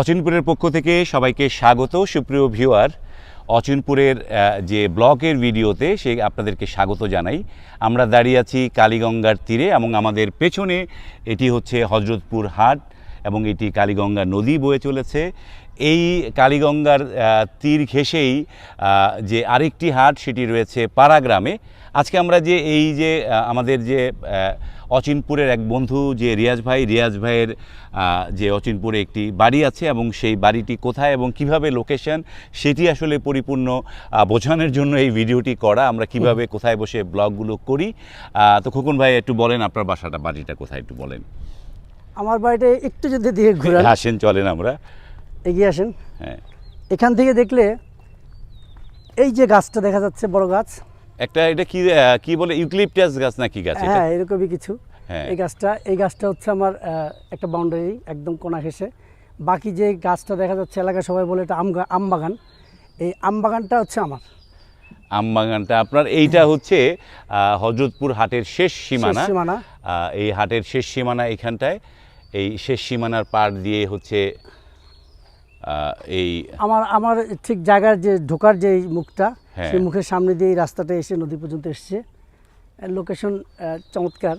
অচিনপুরের পক্ষ থেকে সবাইকে স্বাগত। সুপ্রিয় ভিউয়ার, অচিনপুরের যে ব্লগের ভিডিওতে আপনাদেরকে স্বাগত জানাই। আমরা দাঁড়িয়ে আছি কালীগঙ্গার তীরে এবং আমাদের পেছনে এটি হচ্ছে হজরতপুর হাট এবং এটি কালীগঙ্গা নদী বয়ে চলেছে। এই কালীগঙ্গার তীর ঘেঁষেই যে আরেকটি হাট সেটি রয়েছে পাড়া গ্রামে। আজকে আমরা যে আমাদের যে অচিনপুরের এক বন্ধু যে রিয়াজ ভাইয়ের যে অচিনপুরে একটি বাড়ি আছে এবং সেই বাড়িটি কোথায় এবং কিভাবে লোকেশন সেটি আসলে পরিপূর্ণ বোঝানোর জন্য এই ভিডিওটি করা। আমরা কিভাবে কোথায় বসে ব্লগগুলো করি। তো খোকন ভাই একটু বলেন আপনার বাড়িটা কোথায় একটু বলেন। আমার বাড়িটা একটু যদি দিয়ে ঘুরে আসেন, চলেন আমরা এগিয়ে আসেন। হ্যাঁ, এখান থেকে দেখলে এই যে গাছটা দেখা যাচ্ছে, বড় গাছ একটা, এটা কি বলে, ইউক্লিপটাস গাছ নাকি গাছ? হ্যাঁ, এরকমই কিছু। হ্যাঁ, এই গাছটা হচ্ছে আমার একটা বাউন্ডারি, একদম কোণা ঘেঁষে। বাকি যে গাছটা দেখা যাচ্ছে এলাকায় সবাই বলে এটা আম বাগান। এই আম বাগানটা হচ্ছে আমার। আম বাগানটা আপনার। এইটা হচ্ছে হজরতপুর হাটের শেষ সীমানা। এই হাটের শেষ সীমানা এখানটায়। এই শেষ সীমানার পার দিয়ে হচ্ছে এই আমার ঠিক জায়গার যে ঢোকার যে মুখটা, হ্যাঁ, সেই মুখের সামনে দিয়ে এই রাস্তাটা এসে নদী পর্যন্ত এসছে। লোকেশন চমৎকার,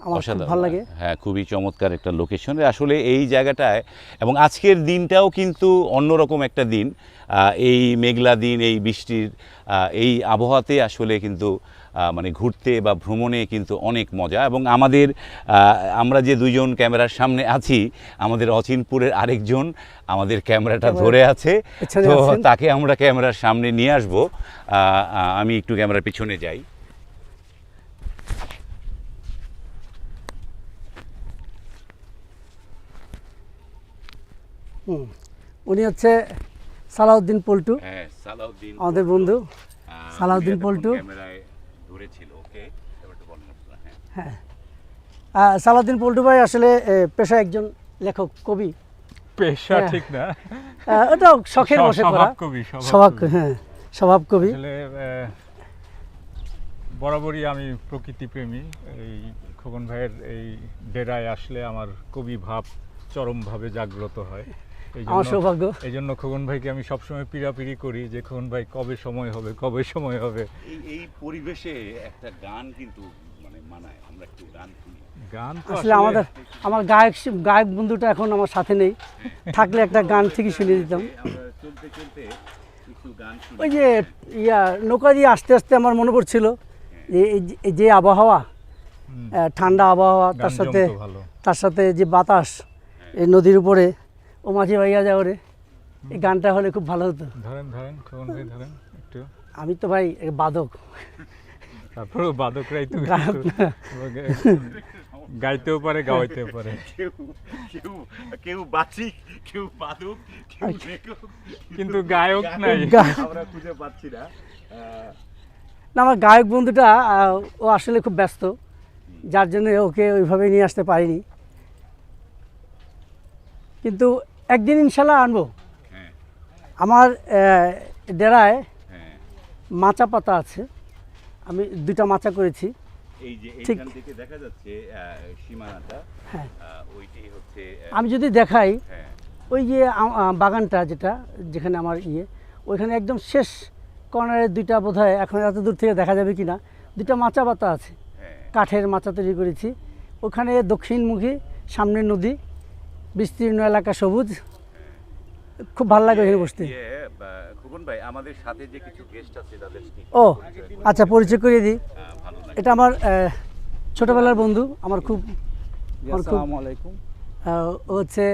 আমার খুব ভালো লাগে। হ্যাঁ, খুবই চমৎকার একটা লোকেশন আসলে এই জায়গাটায়। এবং আজকের দিনটাও কিন্তু অন্যরকম একটা দিন। এই মেঘলা দিন, এই বৃষ্টির এই আবহাওয়াতে আসলে কিন্তু মানে ঘুরতে বা ভ্রমণে কিন্তু অনেক মজা। এবং আমরা যে দুইজন ক্যামেরার সামনে আছি, আমাদের অচিনপুরের আরেকজন আমাদের ক্যামেরাটা ধরে আছে, তো তাকে আমরা ক্যামেরার সামনে নিয়ে আসবো। আমি একটু ক্যামেরার পিছনে যাই। উনি হচ্ছে সালাউদ্দিন পল্টু। হ্যাঁ, আমাদের বন্ধু সালাউদ্দিন পল্টু। হ্যাঁ, সালাউদ্দিন পল্টু ভাই আসলে পেশা একজন লেখক, কবি। পেশা ঠিক না, এটা শখের বশে করা স্বভাব কবি। বরাবরই আমি প্রকৃতি প্রেমী। এই খোকন ভাইয়ের এই ডেরায় আসলে আমার কবি ভাব চরমভাবে জাগ্রত হয়। আমার সৌভাগ্য। এই জন্য খোকন ভাইকে আমি সবসময় পিড়াপিড়ি করি যে খোকন ভাই কবে সময় হবে। এই পরিবেশে একটা গান কিন্তু মানে মানায়, আমরা একটু গান শুনি। গান আসলে আমার গায়ক বন্ধুটা এখন আমার সাথে নেই, থাকলে একটা গান ঠিকই শুনিয়ে দিতাম। চলতে চলতে একটু গান শুনি। ওই যে নৌকা দিয়ে আস্তে আস্তে আমার মনে পড়ছিল যে আবহাওয়া, ঠান্ডা আবহাওয়া, তার সাথে যে বাতাস এই নদীর উপরে, ও মাঝে ভাইয়া যায় ওরে, এই গানটা হলে খুব ভালো হতো। ধরেন খোকন ভাই ধরেন একটু। আমি তো ভাই বাদক, তারপরেও বাদকরাই তো গাইতেও পারে, গাওয়াইতেও পারে। কেউ বাচিক, কেউ বাদক, কেউ লেখক, কিন্তু গায়ক নাই, আমরা খুঁজে পাচ্ছি না। আমার গায়ক বন্ধুটা ও আসলে খুব ব্যস্ত, যার জন্য ওকে ওইভাবে নিয়ে আসতে পারিনি, কিন্তু একদিন ইনশাল্লাহ আনবো। আমার ডেরায় মাচা পাতা আছে, আমি 2টা মাচা করেছি। এই যে এইখান থেকে দেখা যাচ্ছে সীমানাটা, ওইটাই হচ্ছে। আমি যদি দেখাই, ওই যে বাগানটা যেখানে আমার ওইখানে একদম শেষ কর্নারে 2টা, বোধহয় এখন এত দূর থেকে দেখা যাবে কিনা, 2টা মাচা পাতা আছে, কাঠের মাচা তৈরি করেছি। ওখানে দক্ষিণমুখী, সামনে নদী, বিস্তীর্ণ এলাকা, সবুজ, খুব ভালো লাগে ওখানে বসতে। খোকন ভাই, আমাদের সাথে যে কিছু গেস্ট আছে তাদের ও আচ্ছা, পরিচয় করিয়ে দিই। এটা আমার ছোটবেলার বন্ধু, আমার খুব আসসালামু আলাইকুম। ও হচ্ছে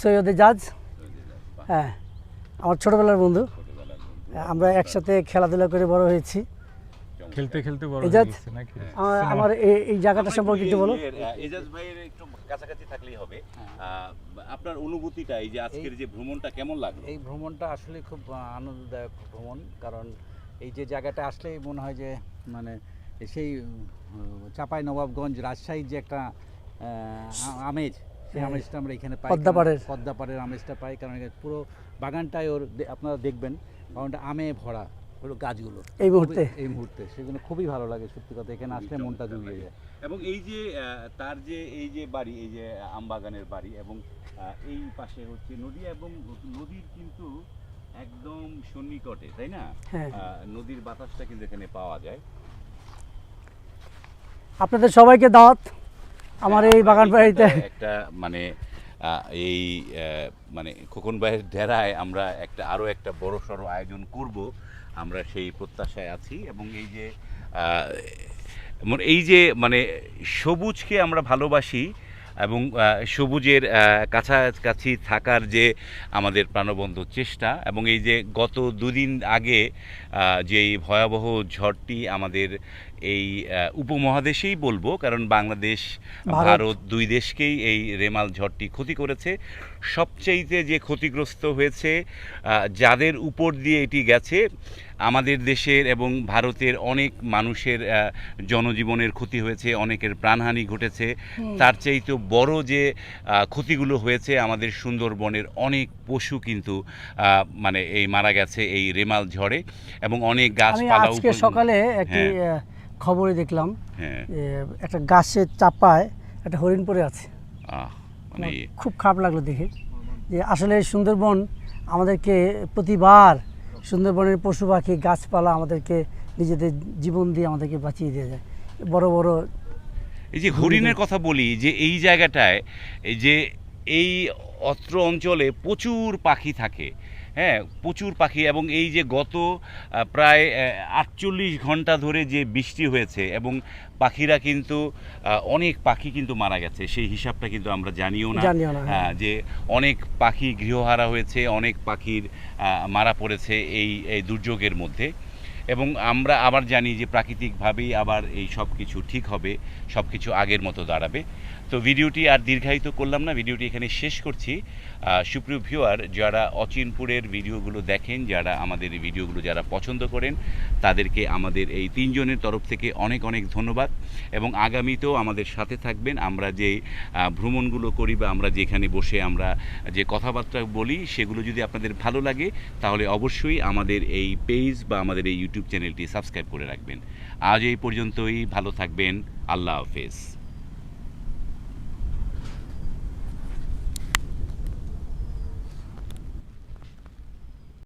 সৈয়দ এজাজ। হ্যাঁ, আমার ছোটবেলার বন্ধু, আমরা একসাথে খেলাধুলা করে বড় হয়েছি। খেলতে বড় এজাজ, হয়েছে নাকি? আমার এই জায়গাটা সম্পর্কে একটু বলো। এজাজ ভাইয়ের একটু কাছাকাছি থাকলেই হবে। আপনার অনুভূতিটা, এই যে আজকের যে ভ্রমণটা কেমন লাগলো? এই ভ্রমণটা আসলে খুব আনন্দদায়ক ভ্রমণ, কারণ এই যে জায়গাটা আসলেই মনে হয় যে মানে সেই চাঁপাইনবাবগঞ্জ, রাজশাহীর যে একটা আমেজ, সেই আমেজটা আমরা এখানে পাই। পদ্মাপাড়ের আমেজটা পাই, কারণ পুরো বাগানটাই আপনারা দেখবেন বাগানটা আমে ভরা। হলো গাছগুলো এই মুহূর্তে? এই মুহূর্তে সেগুলো খুবই ভালো লাগে, সত্যি কথা, এখানে আসলে মনটা জুড়িয়ে যায়। এবং এই যে তার যে এই যে বাড়ি, এই যে আমবাগানের বাড়ি, এবং এই পাশে হচ্ছে নদী, এবং নদীর কিন্তু একদম সন্নিকটে, তাই না? হ্যাঁ। নদীর বাতাসটা কিন্তু এখানে পাওয়া যায়। আপনাদের সবাইকে দাওয়াত আমার এই বাগান বাড়িতে। একটা মানে এই মানে খোকন ভাইয়ের ডেরায় আমরা আরও একটা বড় সড়ো আয়োজন করব, আমরা সেই প্রত্যাশায় আছি। এবং এই যে মানে সবুজকে আমরা ভালোবাসি, এবং সবুজের কাছাকাছি থাকার যে আমাদের প্রাণবন্ত চেষ্টা, এবং এই যে গত দুদিন আগে যেই ভয়াবহ ঝড়টি আমাদের এই উপমহাদেশেই বলবো, কারণ বাংলাদেশ ভারত দুই দেশকেই এই রেমাল ঝড়টি ক্ষতি করেছে। সবচেয়েতে যে ক্ষতিগ্রস্ত হয়েছে, যাদের উপর দিয়ে এটি গেছে, আমাদের দেশের এবং ভারতের অনেক মানুষের জনজীবনের ক্ষতি হয়েছে, অনেকের প্রাণহানি ঘটেছে। তার চাইতে বড় যে ক্ষতিগুলো হয়েছে, আমাদের সুন্দরবনের অনেক পশু কিন্তু মানে এই মারা গেছে এই রেমাল ঝড়ে, এবং অনেক আমি গাছপালা আজকে সকালে একটি খবরে দেখলাম, হ্যাঁ, একটা গাছের চাপায় একটা হরিণ পড়ে আছে। মানে খুব খারাপ লাগলো দেখে, যে আসলে সুন্দরবন আমাদেরকে প্রতিবার, সুন্দরবনের পশু পাখি গাছপালা আমাদেরকে নিজেদের জীবন দিয়ে আমাদেরকে বাঁচিয়ে দিয়ে যায়। বড় বড় এই যে হরিণের কথা বলি, যে এই জায়গাটায় এই যে এই অত্র অঞ্চলে প্রচুর পাখি থাকে, হ্যাঁ, প্রচুর পাখি। এবং এই যে গত প্রায় 48 ঘন্টা ধরে যে বৃষ্টি হয়েছে, এবং পাখিরা কিন্তু অনেক পাখি কিন্তু মারা গেছে, সেই হিসাবটা কিন্তু আমরা জানিও না। হ্যাঁ। যে অনেক পাখি গৃহহারা হয়েছে, অনেক পাখির মারা পড়েছে এই দুর্যোগের মধ্যে। এবং আমরা আবার জানি যে প্রাকৃতিকভাবেই আবার এই সব কিছু ঠিক হবে, সব কিছু আগের মতো দাঁড়াবে। তো ভিডিওটি আর দীর্ঘায়িত করলাম না, ভিডিওটি এখানে শেষ করছি। সুপ্রিয় ভিউয়ার, যারা অচিনপুরের ভিডিওগুলো দেখেন, যারা আমাদের এই ভিডিওগুলো যারা পছন্দ করেন, তাদেরকে আমাদের এই 3 জনের তরফ থেকে অনেক অনেক ধন্যবাদ। এবং আগামীতেও আমাদের সাথে থাকবেন। আমরা যে ভ্রমণগুলো করি, বা আমরা যেখানে বসে আমরা যে কথাবার্তা বলি, সেগুলো যদি আপনাদের ভালো লাগে, তাহলে অবশ্যই আমাদের এই পেজ বা আমাদের এই ইউটিউব চ্যানেলটি সাবস্ক্রাইব করে রাখবেন। আজ এই পর্যন্তই, ভালো থাকবেন, আল্লাহ হাফেজ।